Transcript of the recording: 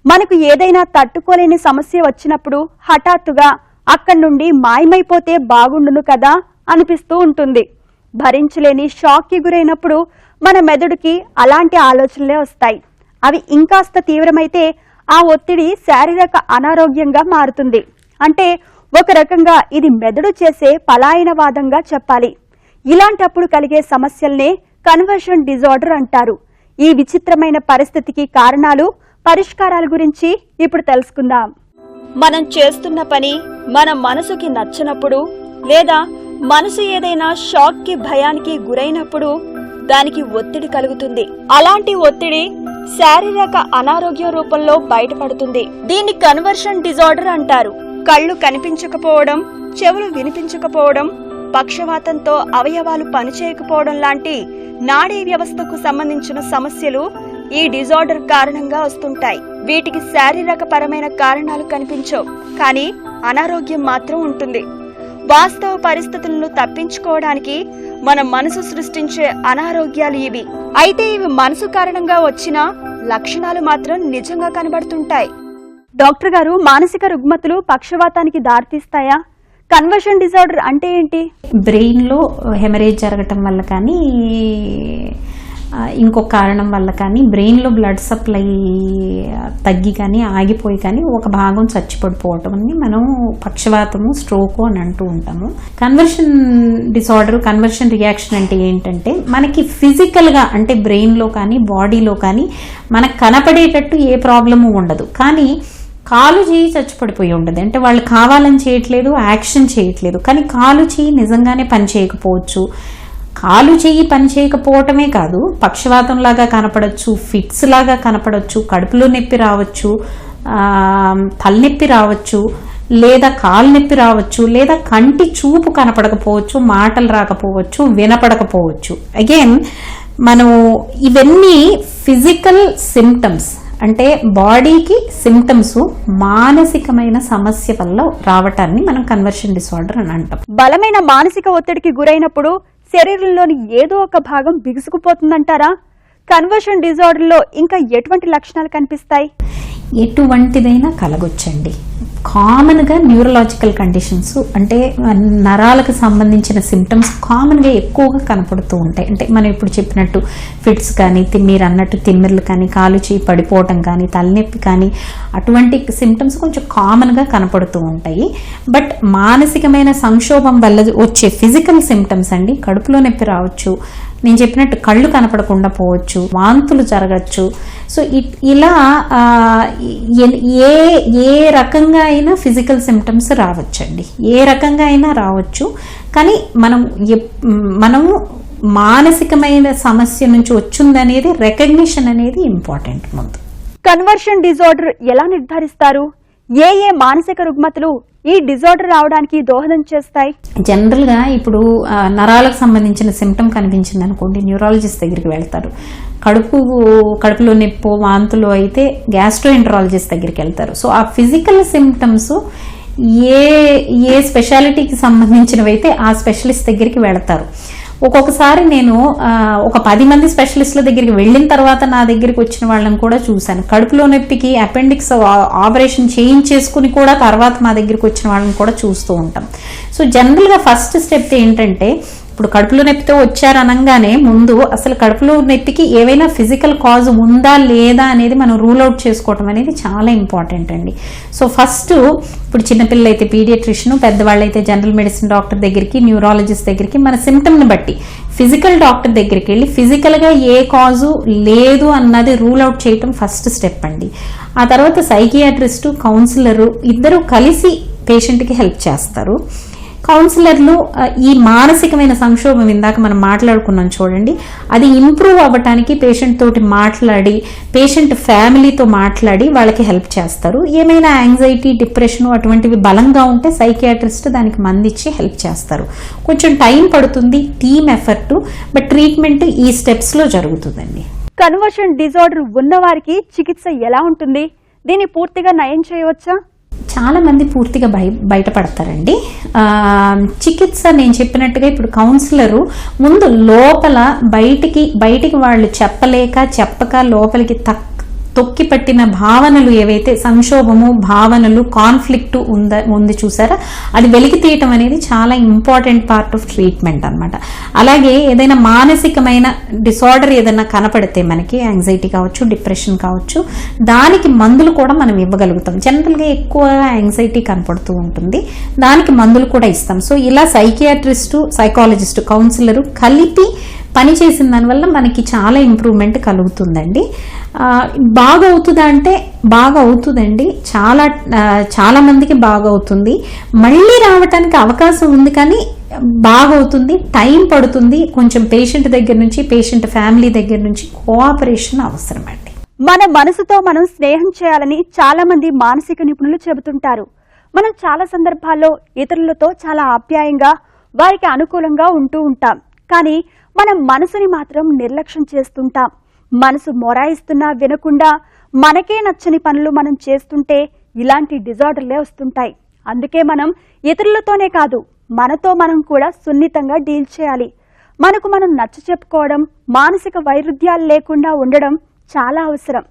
మనకు ఏదైనా తట్టుకోలేని సమస్య వచ్చినప్పుడు హఠాత్తుగా అక్కడి నుండి మాయమైపోతే బాగుండును కదా అనిపిస్తూ ఉంటుంది. భరించలేని షాక్కి గురైనప్పుడు మన మెదడుకి అలాంటి ఆలోచనలే వస్తాయి. అవి ఇంకాస్త తీవ్రమైతే ఆ ఒత్తిడి శారీరక అనారోగ్యంగా మారుతుంది. అంటే ఒక రకంగా ఇది మెదడు చేసే పలాయనవాదంగా చెప్పాలి. ఇలాంటప్పుడు కలిగే సమస్యల్నే కన్వర్షన్ డిజార్డర్ అంటారు. ఈ విచిత్రమైన పరిస్థితికి కారణాలు, పరిష్కారాల గురించి ఇప్పుడు తెలుసుకుందాం. మనం చేస్తున్న పని మన మనసుకి నచ్చనప్పుడు, లేదా మనసు ఏదైనా షాక్ కి భయానికి గురైనప్పుడు దానికి ఒత్తిడి కలుగుతుంది. అలాంటి ఒత్తిడి శారీరక అనారోగ్య రూపంలో బయటపడుతుంది. దీన్ని కన్వర్షన్ డిజార్డర్ అంటారు. కళ్ళు కనిపించకపోవడం, చెవులు వినిపించకపోవడం, పక్షవాతంతో అవయవాలు పనిచేయకపోవడం లాంటి నాడీ వ్యవస్థకు సంబంధించిన సమస్యలు ఈ డిజార్డర్ కారణంగా వస్తుంటాయి. వీటికి శారీరక పరమైన కారణాలు కనిపించవు, కానీ అనారోగ్యం మాత్రం ఉంటుంది. వాస్తవ పరిస్థితులను తప్పించుకోవడానికి మన మనసు సృష్టించే అనారోగ్యాలు ఇవి. అయితే ఇవి మనసు కారణంగా వచ్చిన లక్షణాలు మాత్రం నిజంగా కనబడుతుంటాయి. డాక్టర్ గారు, మానసిక రుగ్మతలు పక్షవాతానికి దారితీస్తాయా? కన్వర్షన్ డిజార్డర్ అంటే ఏంటి? బ్రెయిన్ లో హెమరేజ్ జరగటం వల్ల కానీ, ఇంకొక కారణం వల్ల కానీ, బ్రెయిన్ లో బ్లడ్ సప్లై తగ్గి కానీ, ఆగిపోయి కానీ ఒక భాగం చచ్చిపడిపోవటం అని మనం పక్షవాతము, స్ట్రోక్ అని అంటూ ఉంటాము. కన్వర్షన్ డిసార్డర్, కన్వర్షన్ రియాక్షన్ అంటే ఏంటంటే మనకి ఫిజికల్ గా, అంటే బ్రెయిన్ లో కానీ బాడీలో కానీ మనకు కనపడేటట్టు ఏ ప్రాబ్లము ఉండదు, కానీ కాలు చేయి చచ్చిపడిపోయి ఉండదు. అంటే వాళ్ళు కావాలని చేయట్లేదు, యాక్షన్ చేయట్లేదు, కానీ కాలు చేయి నిజంగానే పని చేయకపోవచ్చు. కాలు చెయ్యి పని చేయకపోవటమే కాదు, పక్షవాతం లాగా కనపడచ్చు, ఫిట్స్ లాగా కనపడచ్చు, కడుపులో నొప్పి రావచ్చు, తలనొప్పి రావచ్చు, లేదా కాలు నొప్పి రావచ్చు, లేదా కంటి చూపు కనపడకపోవచ్చు, మాటలు రాకపోవచ్చు, వినపడకపోవచ్చు. అగైన్ మనం ఇవన్నీ ఫిజికల్ సిమ్టమ్స్, అంటే బాడీకి సిమ్టమ్స్ మానసికమైన సమస్య వల్ల రావటాన్ని మనం కన్వర్షన్ డిసార్డర్ అని అంటాం. బలమైన మానసిక ఒత్తిడికి గురైనప్పుడు శరీరంలోని ఏదో ఒక భాగం బిగుసుకుపోతుందంటారా? కన్వర్షన్ డిజార్డర్ లో ఇంకా ఎటువంటి లక్షణాలు కనిపిస్తాయి? ఎటువంటిదైనా కలగొచ్చండి. కామన్ గా న్యూరలాజికల్ కండిషన్స్, అంటే నరాలకు సంబంధించిన సిమ్టమ్స్ కామన్ గా ఎక్కువగా కనపడుతూ ఉంటాయి. అంటే మనం ఇప్పుడు చెప్పినట్టు ఫిట్స్ కానీ, మీరు అన్నట్టు తిమ్మిర్లు కానీ, కాలు చేయి పడిపోవటం కానీ, తలనొప్పి కానీ, అటువంటి సిమ్టమ్స్ కొంచెం కామన్ గా కనపడుతూ ఉంటాయి. బట్ మానసికమైన సంక్షోభం వల్ల వచ్చే ఫిజికల్ సిమ్టమ్స్ అండి, కడుపులో నొప్పి రావచ్చు, నేను చెప్పినట్టు కళ్ళు కనపడకుండా పోవచ్చు, వాంతులు జరగచ్చు. సో ఇలా ఏ రకంగా అయినా ఫిజికల్ సిమ్టమ్స్ రావచ్చండి, ఏ రకంగా అయినా రావచ్చు. కానీ మనము మానసికమైన సమస్య నుంచి వచ్చిందనేది రికగ్నిషన్ అనేది ఇంపార్టెంట్. ముందు కన్వర్షన్ డిజార్డర్ ఎలా నిర్ధారిస్తారు? ఏ మానసిక రుగ్మతలు ఈ డిజార్డర్ రావడానికి దోహదం చేస్తాయి? జనరల్ గా ఇప్పుడు నరాలకు సంబంధించిన సిమ్టమ్ కనిపించింది అనుకోండి, న్యూరాలజిస్ట్ దగ్గరికి వెళ్తారు. కడుపులో నొప్పి, వాంతులు అయితే గ్యాస్ట్రోఎంటరాలజిస్ట్ దగ్గరికి వెళ్తారు. సో ఆ ఫిజికల్ సిమ్టమ్స్ ఏ స్పెషాలిటీకి సంబంధించినవి అయితే ఆ స్పెషలిస్ట్ దగ్గరికి వెళతారు. ఒక్కొక్కసారి నేను ఒక 10 మంది స్పెషలిస్టుల దగ్గరికి వెళ్ళిన తర్వాత నా దగ్గరికి వచ్చిన వాళ్ళని కూడా చూశాను. కడుపులో నొప్పికి అపెండిక్స్ ఆపరేషన్ చేయించేసుకుని కూడా తర్వాత మా దగ్గరికి వచ్చిన వాళ్ళని కూడా చూస్తూ ఉంటాం. సో జనరల్గా ఫస్ట్ స్టెప్ ఏంటంటే, ఇప్పుడు కడుపులో నొప్పితో వచ్చారనగానే ముందు అసలు కడుపులో నొప్పికి ఏవైనా ఫిజికల్ కాజ్ ఉందా లేదా అనేది మనం రూల్ అవుట్ చేసుకోవటం అనేది చాలా ఇంపార్టెంట్ అండి. సో ఫస్ట్ ఇప్పుడు చిన్నపిల్లలు అయితే పీడియాట్రిషియన్, పెద్దవాళ్ళు అయితే జనరల్ మెడిసిన్ డాక్టర్ దగ్గరికి, న్యూరాలజిస్ట్ దగ్గరికి మన సిమ్టమ్ని బట్టి ఫిజికల్ డాక్టర్ దగ్గరికి వెళ్ళి ఫిజికల్గా ఏ కాజు లేదు అన్నది రూల్ అవుట్ చేయటం ఫస్ట్ స్టెప్ అండి. ఆ తర్వాత సైకియాట్రిస్టు, కౌన్సిలరు ఇద్దరు కలిసి పేషెంట్కి హెల్ప్ చేస్తారు. కౌన్సిలర్లు ఈ మానసికమైన సంక్షోభం ఇందాక మనం మాట్లాడుకున్నాం చూడండి, అది ఇంప్రూవ్ అవ్వటానికి పేషెంట్ తోటి మాట్లాడి, పేషెంట్ ఫ్యామిలీతో మాట్లాడి వాళ్ళకి హెల్ప్ చేస్తారు. ఏమైనా యాంగ్జైటీ, డిప్రెషన్ అటువంటివి బలంగా ఉంటే సైకియాట్రిస్ట్ దానికి మందిచ్చి హెల్ప్ చేస్తారు. కొంచెం టైం పడుతుంది, టీమ్ ఎఫర్ట్, బట్ ట్రీట్మెంట్ ఈ స్టెప్స్లో జరుగుతుందండి. కన్వర్షన్ డిజార్డర్ ఉన్నవారికి చికిత్స ఎలా ఉంటుంది? దీన్ని పూర్తిగా నయం చేయవచ్చా? చాలా మంది పూర్తిగా బయటపడతారండి. చికిత్స నేను చెప్పినట్టుగా ఇప్పుడు కౌన్సిలరు ముందు లోపల బయటికి వాళ్ళు చెప్పక లోపలికి తొక్కి పట్టిన భావనలు ఏవైతే సంక్షోభము, భావనలు, కాన్ఫ్లిక్ట్ ఉంది చూసారా, అది వెలికి తీయటం అనేది చాలా ఇంపార్టెంట్ పార్ట్ ఆఫ్ ట్రీట్మెంట్ అన్నమాట. అలాగే ఏదైనా మానసికమైన డిసార్డర్ ఏదైనా కనపడితే మనకి యాంగ్జైటీ కావచ్చు, డిప్రెషన్ కావచ్చు, దానికి మందులు కూడా మనం ఇవ్వగలుగుతాం. జనరల్గా ఎక్కువ యాంగ్జైటీ కనపడుతూ ఉంటుంది, దానికి మందులు కూడా ఇస్తాం. సో ఇలా సైకియాట్రిస్టు, సైకాలజిస్టు, కౌన్సిలరు కలిపి పని చేసిన దానివల్ల మనకి చాలా ఇంప్రూవ్మెంట్ కలుగుతుందండి. బాగా అవుతుందా అంటే బాగా అవుతుందండి, చాలా మందికి బాగా అవుతుంది. మళ్ళీ రావటానికి అవకాశం ఉంది కానీ బాగా అవుతుంది, టైం పడుతుంది. కొంచెం పేషెంట్ దగ్గర నుంచి, పేషెంట్ ఫ్యామిలీ దగ్గర నుంచి కోఆపరేషన్ అవసరం అండి. మన మనసుతో మనం స్నేహం చేయాలని చాలా మంది మానసిక నిపుణులు చెబుతుంటారు. మనం చాలా సందర్భాల్లో ఇతరులతో చాలా ఆప్యాయంగా, వారికి అనుకూలంగా ఉంటూ ఉంటాం. కానీ మనం మనసుని మాత్రం నిర్లక్ష్యం చేస్తుంటాం. మనసు మొరాయిస్తున్నా వినకుండా మనకే నచ్చని పనులు మనం చేస్తుంటే ఇలాంటి డిజార్డర్లే వస్తుంటాయి. అందుకే మనం ఇతరులతోనే కాదు, మనతో మనం కూడా సున్నితంగా డీల్ చేయాలి. మనకు మనం నచ్చ చెప్పుకోవడం, మానసిక వైరుధ్యాలు లేకుండా ఉండడం చాలా అవసరం.